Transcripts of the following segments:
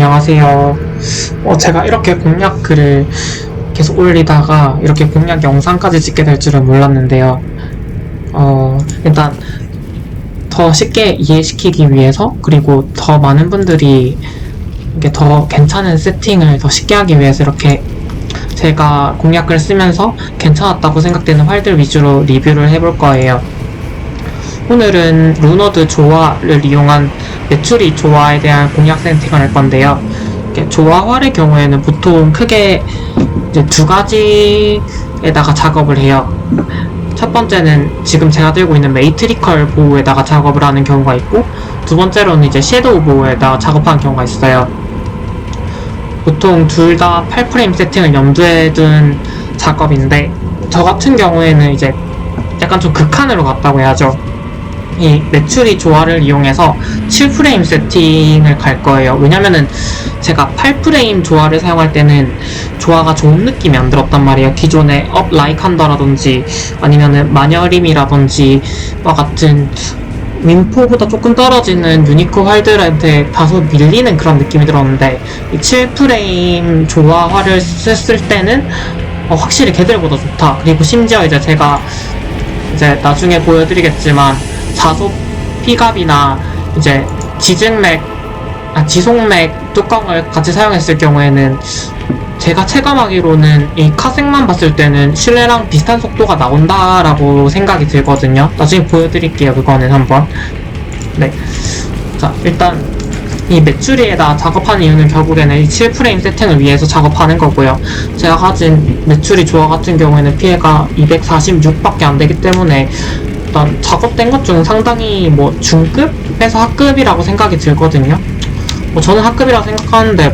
안녕하세요. 제가 이렇게 공략 글을 계속 올리다가 이렇게 공략 영상까지 찍게 될 줄은 몰랐는데요. 일단 더 쉽게 이해시키기 위해서, 그리고 더 많은 분들이 이게 더 괜찮은 세팅을 더 쉽게 하기 위해서 이렇게 제가 공략글 쓰면서 괜찮았다고 생각되는 활들 위주로 리뷰를 해볼 거예요. 오늘은 루너드 조화를 이용한 메추리 조화에 대한 공략 세팅을 할 건데요. 조화활의 경우에는 보통 크게 이제 두 가지에다가 작업을 해요. 첫 번째는 지금 제가 들고 있는 메이트리컬 보호에다가 작업을 하는 경우가 있고, 두 번째로는 이제 섀도우 보호에다가 작업하는 경우가 있어요. 보통 둘 다 8프레임 세팅을 염두에 둔 작업인데, 저 같은 경우에는 이제 약간 좀 극한으로 갔다고 해야죠. 이 메추리 조화를 이용해서 7프레임 세팅을 갈 거예요. 왜냐면은 제가 8프레임 조화를 사용할 때는 조화가 좋은 느낌이 안 들었단 말이에요. 기존의 업 라이칸더라든지 아니면은 마녀림이라든지 와 같은 윈포보다 조금 떨어지는 유니크 활들한테 다소 밀리는 그런 느낌이 들었는데, 이 7프레임 조화화를 썼을 때는 확실히 걔들보다 좋다. 그리고 심지어 이제 제가 이제 나중에 보여드리겠지만 자소 피갑이나 이제 지속맥 뚜껑을 같이 사용했을 경우에는 제가 체감하기로는 이 카색만 봤을 때는 실내랑 비슷한 속도가 나온다라고 생각이 들거든요. 나중에 보여드릴게요. 그거는 한번. 네. 자, 일단 이 메추리에다 작업하는 이유는 결국에는 이 7프레임 세팅을 위해서 작업하는 거고요. 제가 가진 메추리 조화 같은 경우에는 피해가 246밖에 안 되기 때문에 일단 작업된 것 중은 상당히 뭐 중급에서 하급이라고 생각이 들거든요. 저는 하급이라고 생각하는데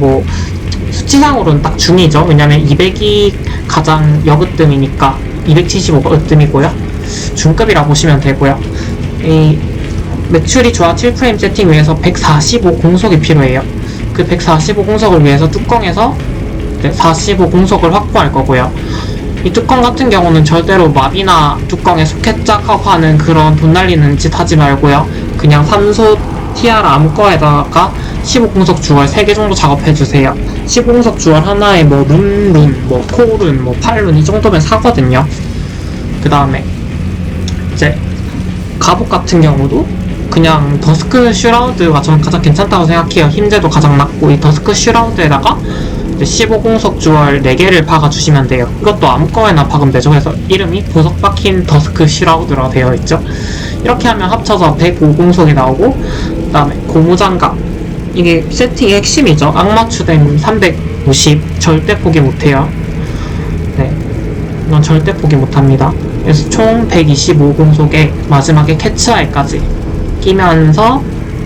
수치상으로는 딱 중이죠. 왜냐면 200이 가장 여그뜸이니까 275가 으뜸이고요. 중급이라고 보시면 되고요. 이 메추리 조화 7프레임 세팅 위해서 145 공속이 필요해요. 그 145 공속을 위해서 뚜껑에서 45 공속을 확보할 거고요. 이 뚜껑 같은 경우는 절대로 맙이나 뚜껑에 소켓 작업하는 그런 돈 날리는 짓 하지 말고요. 그냥 산소 티아라 암거에다가 15공석 주얼 3개 정도 작업해주세요. 15공석 주얼 하나에 룬, 코룬, 팔룬 이 정도면 사거든요. 그 다음에 이제 갑옷 같은 경우도 그냥 더스크 슈라우드가 저는 가장 괜찮다고 생각해요. 힘재도 가장 낮고, 이 더스크 슈라우드에다가 15공석 주얼 4개를 박아주시면 돼요. 이것도 아무 거에나 박으면 되죠. 그래서 이름이 보석 박힌 더스크 슈라우드라 되어 있죠. 이렇게 하면 합쳐서 105공석이 나오고, 그 다음에 고무장갑, 이게 세팅의 핵심이죠. 악마추댐 350 절대 포기 못해요. 네, 이건 절대 포기 못합니다. 그래서 총 125공석에 마지막에 캐치아이까지 끼면서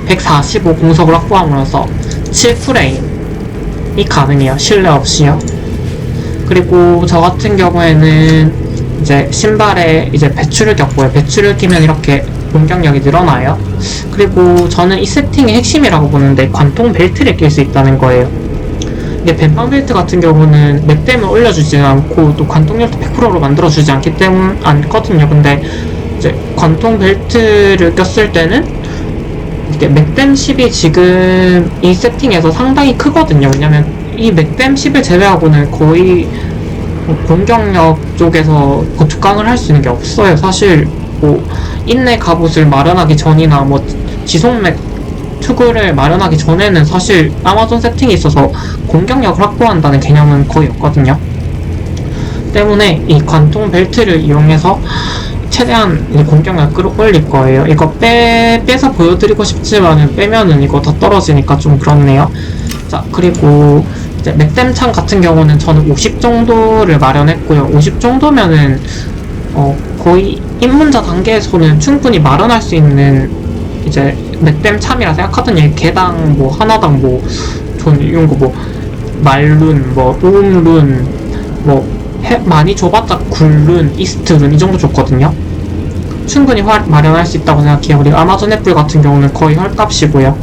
145공석을 확보함으로써 7프레임이 가능해요. 실내 없이요. 그리고 저 같은 경우에는 이제 신발에 이제 배추를 꼈고요. 배추를 끼면 이렇게 공격력이 늘어나요. 그리고 저는 이 세팅의 핵심이라고 보는데 관통 벨트를 낄 수 있다는 거예요. 이게 뱀빵 벨트 같은 경우는 맥댐을 올려주지는 않고 또 관통력도 100%로 만들어주지 않거든요. 근데 이제 관통 벨트를 꼈을 때는 이게 맥댐 10이 지금 이 세팅에서 상당히 크거든요. 왜냐면 이 맥댐 10을 제외하고는 거의 공격력 쪽에서 고축강을 할 수 있는 게 없어요. 사실 인내 갑옷을 마련하기 전이나 지속맥 투구를 마련하기 전에는 사실 아마존 세팅이 있어서 공격력을 확보한다는 개념은 거의 없거든요. 때문에 이 관통 벨트를 이용해서 최대한 공격력을 끌어올릴 거예요. 이거 빼서 보여드리고 싶지만은 빼면은 이거 더 떨어지니까 좀 그렇네요. 자, 그리고 이제 맥댐 창 같은 경우는 저는 50 정도를 마련했고요. 50 정도면은 거의 입문자 단계에서는 충분히 마련할 수 있는 이제 맥댐 참이라 생각하더니 개당 하나당 전 이런 거 말룬, 오음룬, 많이 줘봤자 굴룬, 이스트룬 이 정도 줬거든요. 충분히 마련할 수 있다고 생각해요. 그리고 아마존 애플 같은 경우는 거의 헐값이고요.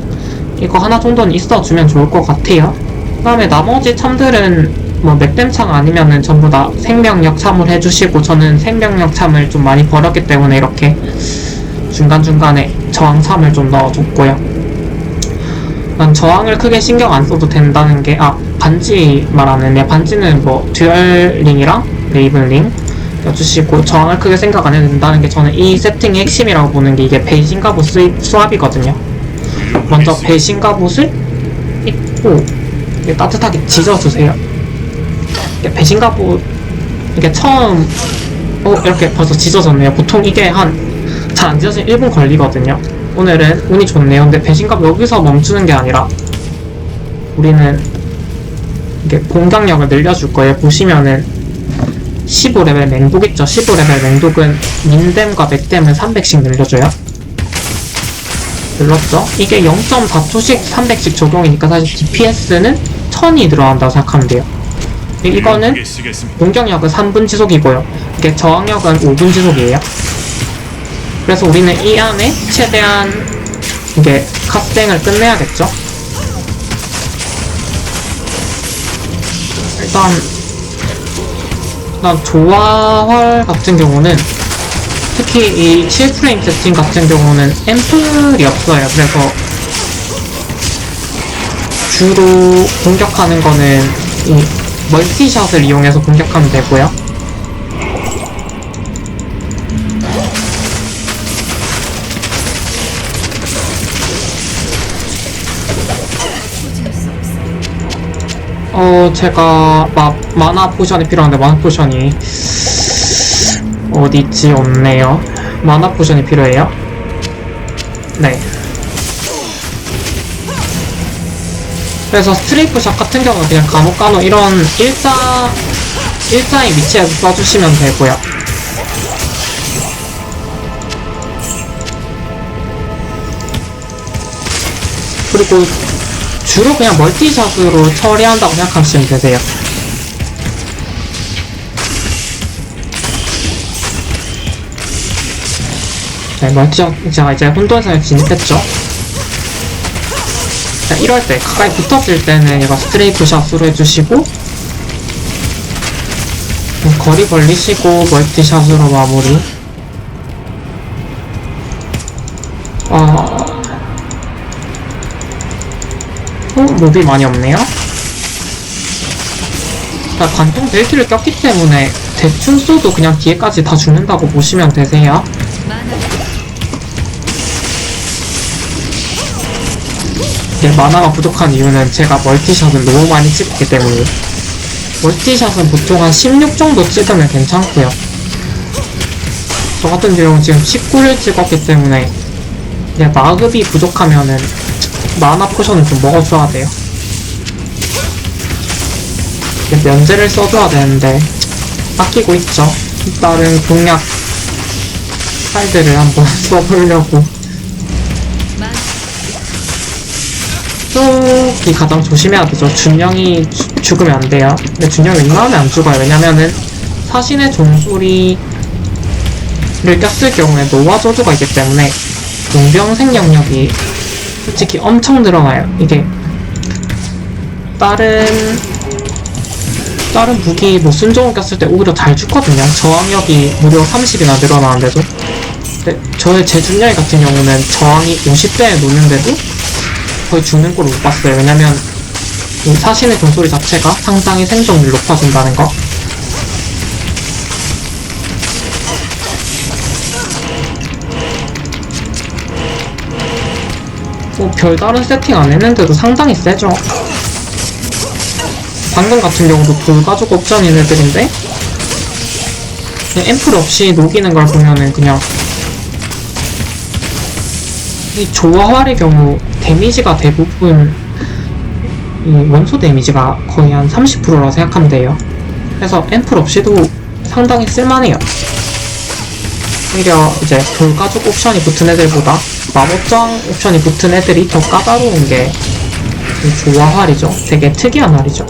이거 하나 정도는 있어주면 좋을 것 같아요. 그 다음에 나머지 참들은 맥댐 참 아니면은 전부 다 생명력 참을 해주시고, 저는 생명력 참을 좀 많이 버렸기 때문에 이렇게 중간중간에 저항 참을 좀 넣어줬고요. 난 저항을 크게 신경 안 써도 된다는 게, 반지 말하는, 반지는 뭐 듀얼링이랑 레이븐링 껴주시고 저항을 크게 생각 안 해도 된다는 게 저는 이 세팅의 핵심이라고 보는 게, 이게 배신 갑옷 수압이거든요. 먼저 배신 갑옷을 입고 따뜻하게 지져주세요. 배신 갑옷 이게 처음 이렇게 벌써 지져졌네요. 보통 이게 잘 안 지져지면 1분 걸리거든요. 오늘은 운이 좋네요. 근데 배신갑 여기서 멈추는 게 아니라 우리는 이게 공격력을 늘려줄 거예요. 보시면은 15레벨 맹독 있죠? 15레벨 맹독은 민댐과 맥댐을 300씩 늘려줘요. 눌렀죠? 이게 0.4초씩 300씩 적용이니까 사실 DPS는 1000이 늘어난다고 생각하면 돼요. 이거는 공격력은 3분 지속이고요. 이게 저항력은 5분 지속이에요. 그래서 우리는 이 안에 최대한 이게 갓생을 끝내야겠죠? 일단 조화활 같은 경우는 특히 이 7프레임 세팅 같은 경우는 앰플이 없어요. 그래서 주로 공격하는 거는 이 멀티샷을 이용해서 공격하면 되고요. 제가 마나 포션이 필요한데 마나 포션이 어디있지? 없네요. 마나 포션이 필요해요? 네. 그래서 스트레이프샷 같은 경우는 그냥 간혹간혹 이런 일자인 위치에서 써주시면 되고요. 그리고 주로 그냥 멀티샷으로 처리한다고 생각하시면 되세요. 네, 멀티샷 제가 이제 혼돈선에 진입했죠. 자, 이럴 때 가까이 붙었을 때는 얘가 스트레이프샷으로 해주시고 거리 벌리시고 멀티샷으로 마무리. 몹이 많이 없네요. 자, 관통 벨트를 꼈기 때문에 대충 쏘도 그냥 뒤에까지 다 죽는다고 보시면 되세요. 이게 마나가 부족한 이유는 제가 멀티샷을 너무 많이 찍었기 때문이에요. 멀티샷은 보통 한 16 정도 찍으면 괜찮고요. 저 같은 경우는 지금 19를 찍었기 때문에 이제 마급이 부족하면은 마나 포션을 좀 먹어줘야 돼요. 면제를 써줘야 되는데 아끼고 있죠. 다른 공략 칼들을 한번 써보려고. 쪽이 가장 조심해야 되죠. 준영이 죽으면 안 돼요. 근데 준영이 웬만하면 안 죽어요. 왜냐면은 사신의 종소리를 꼈을 경우에 노화 저주가 있기 때문에 용병 생명력이 솔직히 엄청 늘어나요. 이게 다른 무기 뭐 순종을 꼈을 때 오히려 잘 죽거든요. 저항력이 무려 30이나 늘어나는데도. 근데 저의 제 준영이 같은 경우는 저항이 50대에 놓는데도 거의 죽는 꼴을 못 봤어요. 왜냐면 이 사신의 종소리 자체가 상당히 생존율 높아진다는 거. 뭐 별다른 세팅 안 했는데도 상당히 세죠. 방금 같은 경우도 돌가죽 옵션인 애들인데 그냥 앰플 없이 녹이는 걸 보면은 그냥 이 조화활의 경우 데미지가 대부분 이 원소 데미지가 거의 한 30%라고 생각하면 돼요. 그래서 앰플 없이도 상당히 쓸만해요. 오히려 이제 돌가죽 옵션이 붙은 애들보다 마법장 옵션이 붙은 애들이 더 까다로운 게 조화활이죠. 되게 특이한 활이죠.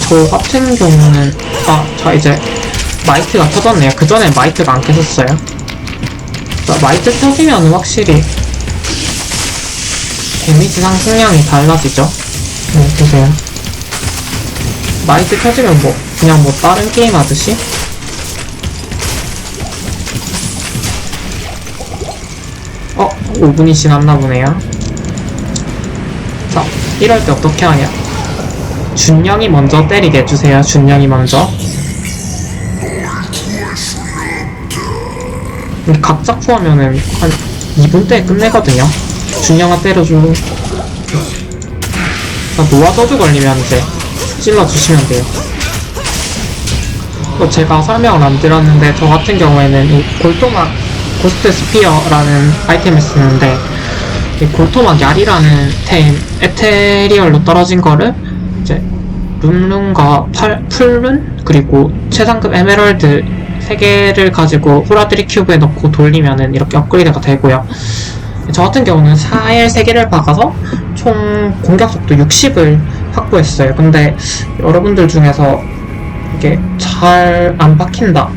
저 같은 경우는 자 이제 마이트가 터졌네요. 그 전에 마이트가 안 켜졌어요. 자, 마이트 켜지면 확실히 데미지 상승량이 달라지죠. 보세요. 나이트 켜지면 뭐 그냥 뭐 다른 게임 하듯이 어? 5분이 지났나 보네요. 자, 이럴 때 어떻게 하냐. 준영이 먼저 때리게 해주세요. 준영이 먼저. 근데 각자 구하면은 한 2분대에 끝내거든요. 준영아 때려줘. 자, 노아 저주 걸리면 이제 찔러주시면 돼요. 또 제가 설명을 안 드렸는데, 저 같은 경우에는 이 골토막 고스트 스피어라는 아이템을 쓰는데, 이 골토막 야리라는 템, 에테리얼로 떨어진 거를 이제 룬룬과 풀룬 그리고 최상급 에메랄드 3개를 가지고 호라드리 큐브에 넣고 돌리면은 이렇게 업그레이드가 되고요. 저 같은 경우는 4일 3개를 박아서 총 공격 속도 60을 확보했어요. 근데 여러분들 중에서 이게 잘 안 박힌다,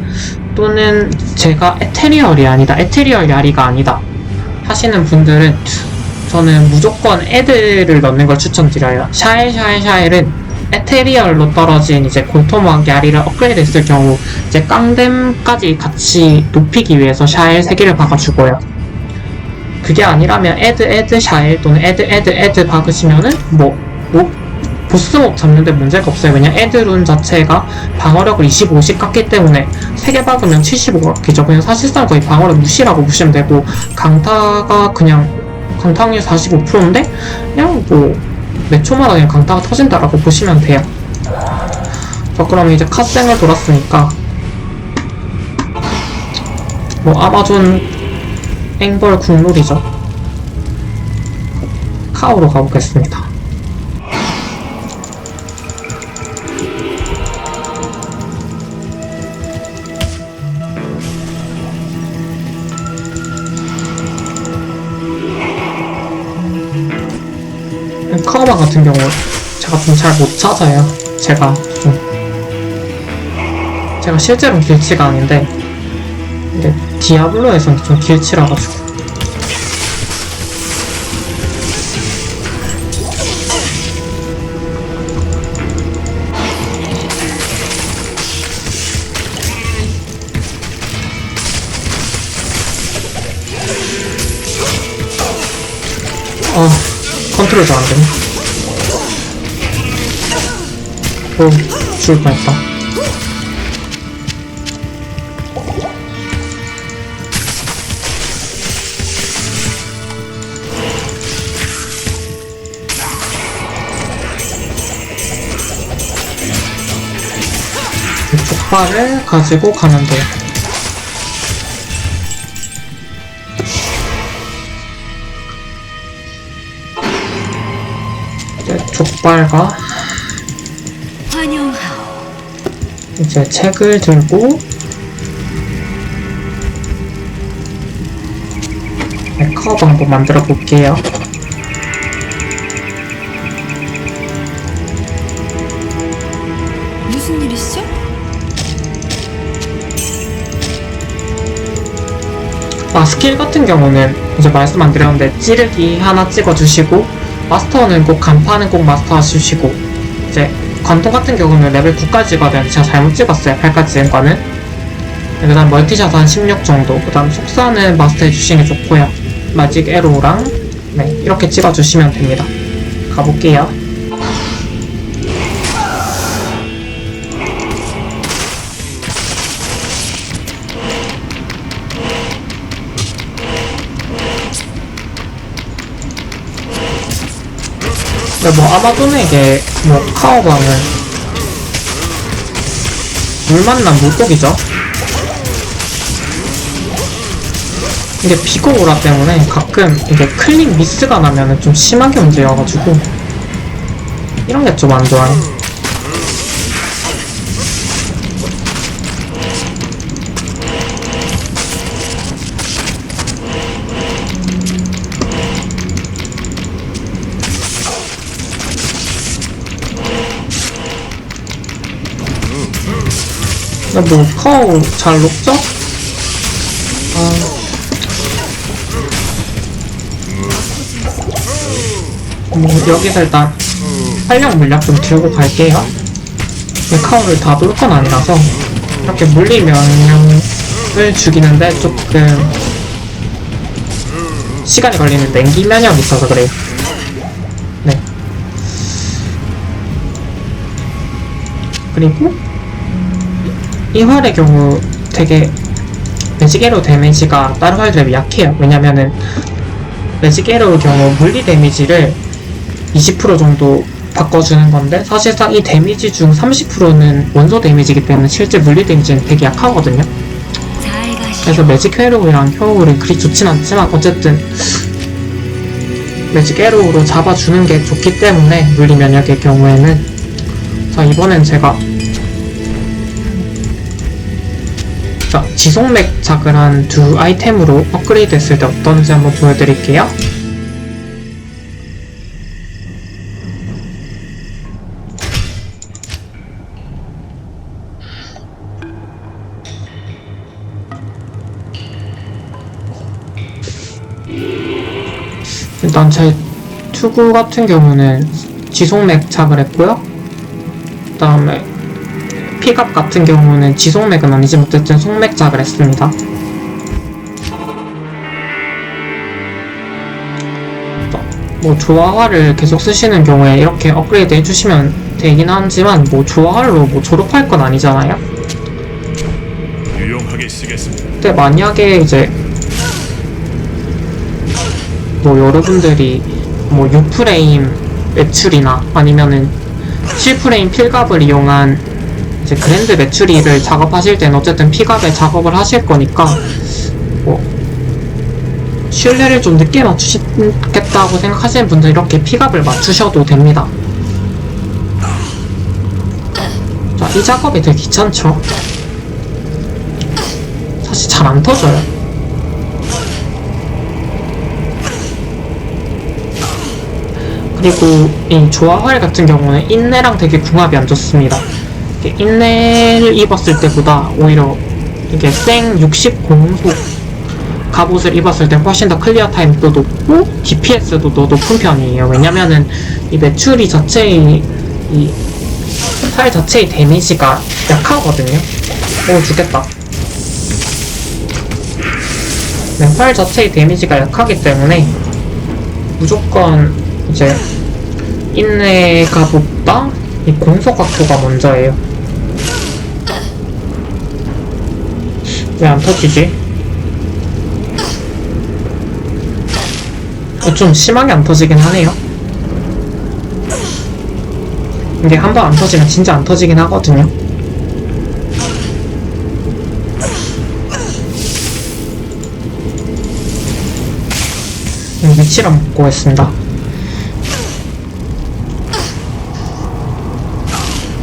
또는 제가 에테리얼이 아니다, 에테리얼 야리가 아니다 하시는 분들은 저는 무조건 애드를 넣는 걸 추천드려요. 샤일은 에테리얼로 떨어진 이제 골토막 야리를 업그레이드 했을 경우 이제 깡댐까지 같이 높이기 위해서 샤일 3개를 박아주고요. 그게 아니라면 애드 샤일 또는 애드 박으시면은 보스몹 잡는데 문제가 없어요. 왜냐 애드룬 자체가 방어력을 25씩 깎기 때문에 3개 박으면 75 깎이죠. 그냥 사실상 거의 방어력 무시라고 보시면 되고, 강타가 그냥 강타 확률 45%인데 그냥 몇 초마다 그냥 강타가 터진다라고 보시면 돼요. 자, 그럼 이제 카생을 돌았으니까 아마존 앵벌 국룰이죠. 카오로 가보겠습니다. 카오방 같은 경우 제가 좀 잘 못 찾아요. 제가 실제로는 길치가 아닌데 근데 디아블로에서는 좀 길치라가지고. 컨트롤 잘 안되네. 죽을 뻔했다. 족발을 가지고 가면 돼요. 족발과 이제 책을 들고 메카업 한번 만들어 볼게요. 무슨 일이시죠? 스킬 같은 경우는 이제 말씀 안 드렸는데 찌르기 하나 찍어주시고, 마스터는 꼭 간파는 꼭 마스터 하시고, 이제 관통 같은 경우는 레벨 9까지 찍어야 되는데 제가 잘못 찍었어요. 8까지 찍은 거는. 그 다음 멀티샷 한 16 정도, 그 다음 속사는 마스터 해주시는 게 좋고요. 마직 에로랑 이렇게 찍어주시면 됩니다. 가볼게요. 아마존에게 카오방은 물 만난 물고기죠. 이게 비고오라 때문에 가끔 이게 클릭 미스가 나면은 좀 심하게 문제여가지고 이런 게 좀 안 좋아요. 카오 잘 녹죠? 뭐 여기서 일단 활력 물약 좀 들고 갈게요. 메카오를 다 놓을 건 아니라서 이렇게 물리 면역을 죽이는데 조금 시간이 걸리는 냉기 면역이 있어서 그래요. 네. 그리고 이 활의 경우 되게 매직에로 데미지가 다른 활에 비해 약해요. 왜냐면은 매직에로의 경우 물리 데미지를 20% 정도 바꿔주는 건데 사실상 이 데미지 중 30%는 원소 데미지이기 때문에 실제 물리 데미지는 되게 약하거든요. 그래서 매직 에로우랑 효율은 그리 좋진 않지만 어쨌든 매직 에로우로 잡아주는 게 좋기 때문에 물리 면역의 경우에는 자 이번엔 제가 자 지속맥 작을 한 두 아이템으로 업그레이드 했을 때 어떤지 한번 보여드릴게요. 일단 제 투구 같은 경우는 지속맥 작을 했고요. 그 다음에 픽업 같은 경우는 지속맥은 아니지만 어쨌든 속맥 작을 했습니다. 뭐 조화화를 계속 쓰시는 경우에 이렇게 업그레이드 해주시면 되긴 하지만 뭐 조화화로 뭐 졸업할 건 아니잖아요. 유용하게 쓰겠습니다. 근데 만약에 이제 뭐 여러분들이 뭐 6프레임 매출이나 아니면은 7프레임 필갑을 이용한 이제 그랜드 매출이를 작업하실 때는 어쨌든 피갑에 작업을 하실 거니까 뭐 신뢰를 좀 늦게 맞추시겠다고 생각하시는 분들 이렇게 피갑을 맞추셔도 됩니다. 자, 이 작업이 되게 귀찮죠? 사실 잘 안 터져요. 그리고 이 조화활 같은 경우는 인내랑 되게 궁합이 안 좋습니다. 인내를 입었을 때보다 오히려 이게 생 60 공속 갑옷을 입었을 때 훨씬 더 클리어 타임도 높고 DPS도 더 높은 편이에요. 왜냐면은 이 메추리 자체의 이 활 자체의 데미지가 약하거든요. 오 죽겠다. 네, 활 자체의 데미지가 약하기 때문에 무조건 이제 인내 갑옷과 이 공속 각도가 먼저예요. 왜 안 터지지? 좀 심하게 안 터지긴 하네요. 이게 한 번 안 터지면 진짜 안 터지긴 하거든요. 위치를 한번 보겠습니다.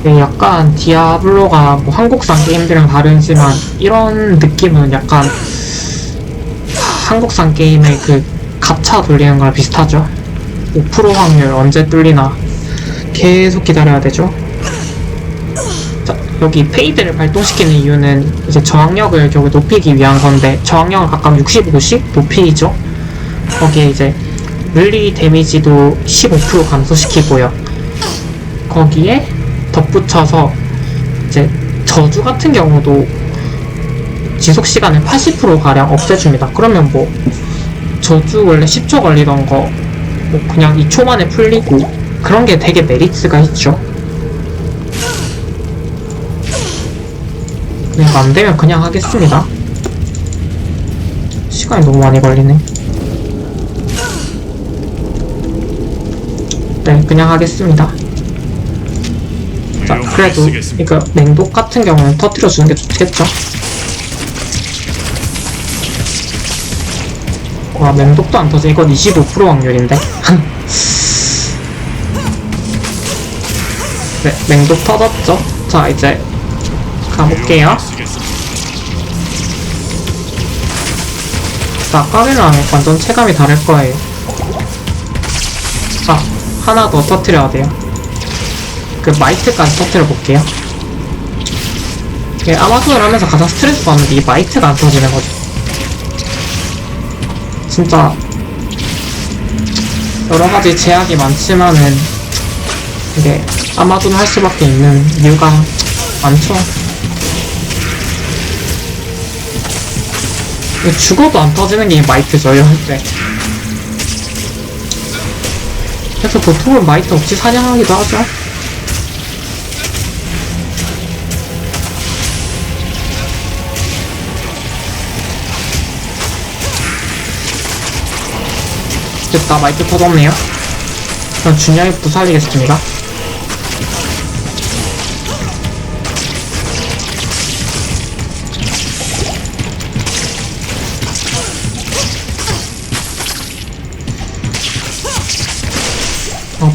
약간 디아블로가 뭐 한국산 게임들이랑 다르지만 이런 느낌은 약간 한국산 게임의 그 가차 돌리는 거랑 비슷하죠. 5% 확률 언제 뚫리나 계속 기다려야 되죠. 자, 여기 페이드를 발동시키는 이유는 이제 저항력을 결국 높이기 위한 건데 저항력을 각각 65씩 높이죠. 거기에 이제 물리 데미지도 15% 감소시키고요. 거기에 덧붙여서 이제 저주 같은 경우도 지속시간을 80%가량 없애줍니다. 그러면 뭐 저주 원래 10초 걸리던 거 뭐 그냥 2초 만에 풀리고 그런 게 되게 메리트가 있죠. 그냥 안 되면 그냥 하겠습니다. 시간이 너무 많이 걸리네. 네, 그냥 하겠습니다. 자, 그래도 이거 맹독 같은 경우는 터뜨려주는 게 좋겠죠? 와, 맹독도 안 터져. 이건 25% 확률인데. 네, 맹독 터졌죠? 자, 이제 가볼게요. 자, 아까랑 완전 체감이 다를 거예요. 자, 하나 더 터뜨려야 돼요. 그 마이트까지 터뜨려 볼게요. 이게 아마존을 하면서 가장 스트레스 받는 게 이 마이트가 안 터지는 거죠. 진짜 여러가지 제약이 많지만은 이게 아마존 할 수밖에 있는 이유가 많죠. 죽어도 안 터지는 게 마이트죠, 이럴 때. 그래서 보통은 마이트 없이 사냥하기도 하죠. 됐다, 마이트 터졌네요. 그럼 준영이 부살리겠습니다.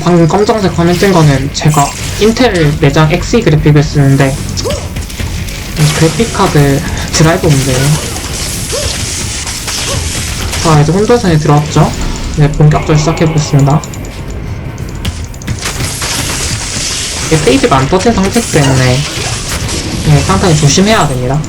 방금 검정색 화면 뜬 거는 제가 인텔 내장 XE 그래픽을 쓰는데 그래픽카드 드라이버 문제예요. 자, 이제 혼돈선에 들어왔죠? 네, 본격적으로 시작해보겠습니다. 이게 페이지가 안 떠진 상태이기 때문에 네, 상당히 조심해야 됩니다.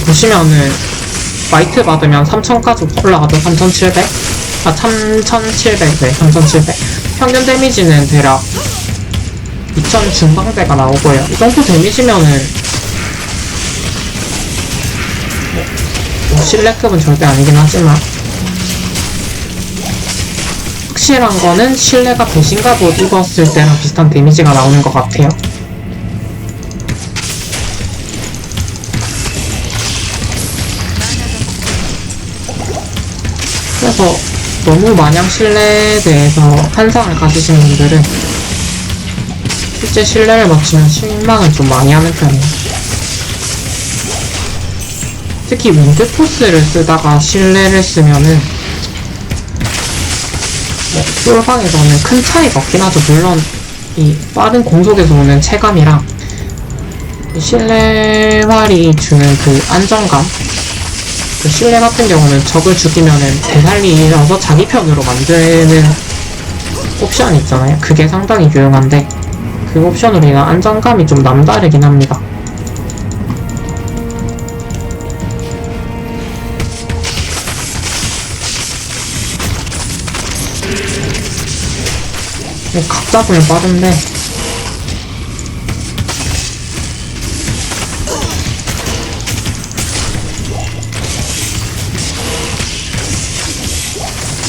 보시면은 마이트 받으면 3000까지 올라가죠. 3700? 아 3700, 네 3700. 평균 데미지는 대략 2000 중반대가 나오고요. 이 정도 데미지면은 뭐 실내급은 절대 아니긴 하지만 확실한 거는 실내가 배신갑옷 입었을 때랑 비슷한 데미지가 나오는 것 같아요. 그래서 너무 마냥 실내에 대해서 환상을 가지시는 분들은 실제 실내를 맞추면 실망을 좀 많이 하는 편이에요. 특히 윈드포스를 쓰다가 실내를 쓰면은 솔방에서는 큰 차이가 없긴 하죠. 물론 이 빠른 공속에서 오는 체감이랑 실내활이 주는 그 안정감, 그 실내 같은 경우는 적을 죽이면은 되살리어서 자기 편으로 만드는 옵션이 있잖아요. 그게 상당히 유용한데 그 옵션으로 인한 안정감이 좀 남다르긴 합니다. 각 잡으면 빠른데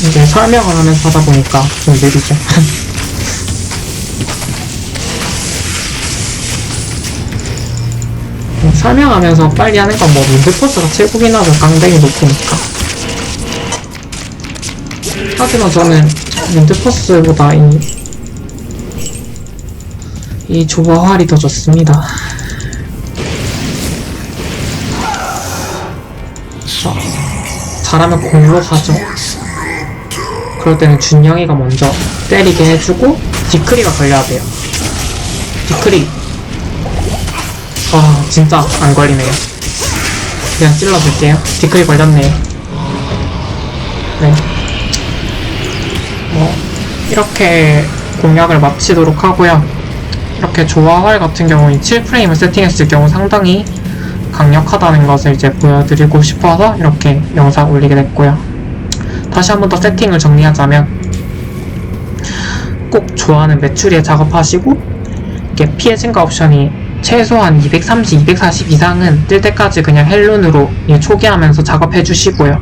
이제 설명을 하면서 하다 보니까 좀 느리죠. 설명하면서 빨리 하는 건 뭐 윈드포스가 최고긴 하죠. 깡댕이 높으니까. 하지만 저는 윈드포스보다 이 조바활이 더 좋습니다. 자, 잘하면 공으로 가죠. 그럴 때는 준영이가 먼저 때리게 해주고 디크리가 걸려야 돼요. 디크리. 와, 진짜 안 걸리네요. 그냥 찔러줄게요. 디크리 걸렸네요. 네. 이렇게 공략을 마치도록 하고요. 이렇게 조화활 같은 경우는 7프레임을 세팅했을 경우 상당히 강력하다는 것을 이제 보여드리고 싶어서 이렇게 영상 올리게 됐고요. 다시 한 번 더 세팅을 정리하자면 꼭 좋아하는 메추리에 작업하시고 이게 피해 증가 옵션이 최소한 230, 240 이상은 뜰 때까지 그냥 헬룬으로 초기하면서 작업해 주시고요.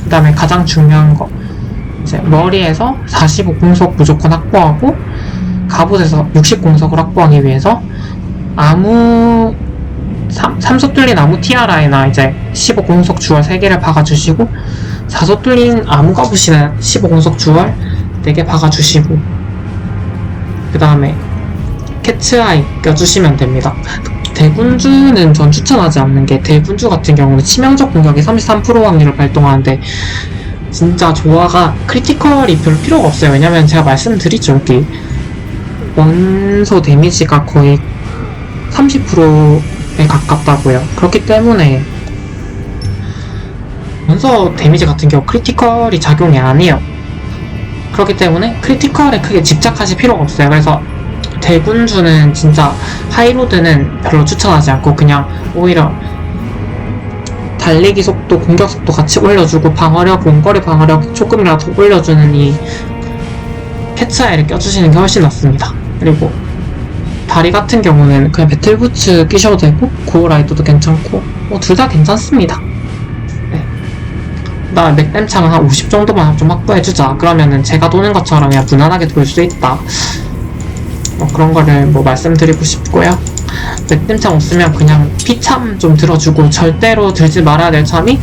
그 다음에 가장 중요한 거 이제 머리에서 45공속 무조건 확보하고 갑옷에서 60공속을 확보하기 위해서 아무 3소 뚫린 아무 티아라에나 이제 15공속 주얼 3개를 박아주시고 4소 뚫린 아무 갑옷이나 15공속 주얼 4개 박아주시고 그 다음에 캐츠아이 껴주시면 됩니다. 대군주는 전 추천하지 않는 게 대군주 같은 경우는 치명적 공격이 33% 확률을 발동하는데 진짜 조화가 크리티컬이 별 필요가 없어요. 왜냐면 제가 말씀드리죠. 여기 원소 데미지가 거의 30% 가깝다고요. 그렇기 때문에 원서 데미지 같은 경우 크리티컬이 작용이 안 해요. 그렇기 때문에 크리티컬에 크게 집착하실 필요가 없어요. 그래서 대군주는 진짜 하이로드는 별로 추천하지 않고 그냥 오히려 달리기 속도, 공격 속도 같이 올려주고 방어력, 원거리 방어력 조금이라도 올려주는 이 캐치아이를 껴주시는 게 훨씬 낫습니다. 그리고 다리 같은 경우는 그냥 배틀부츠 끼셔도 되고 고어라이더도 괜찮고 둘 다 괜찮습니다. 네. 나 맥댐창은 한 50 정도만 좀 확보해주자. 그러면은 제가 도는 것처럼 그냥 무난하게 돌 수 있다. 그런 거를 말씀드리고 싶고요. 맥댐창 없으면 그냥 피참 좀 들어주고 절대로 들지 말아야 될 참이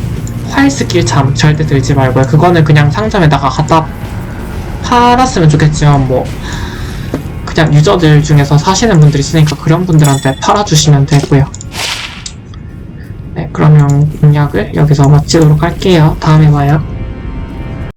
활 스킬 참 절대 들지 말고요. 그거는 그냥 상점에다가 갖다 팔았으면 좋겠지만 그냥 유저들 중에서 사시는 분들이 있으니까 그런 분들한테 팔아주시면 되고요. 네, 그러면 공략을 여기서 마치도록 할게요. 다음에 봐요.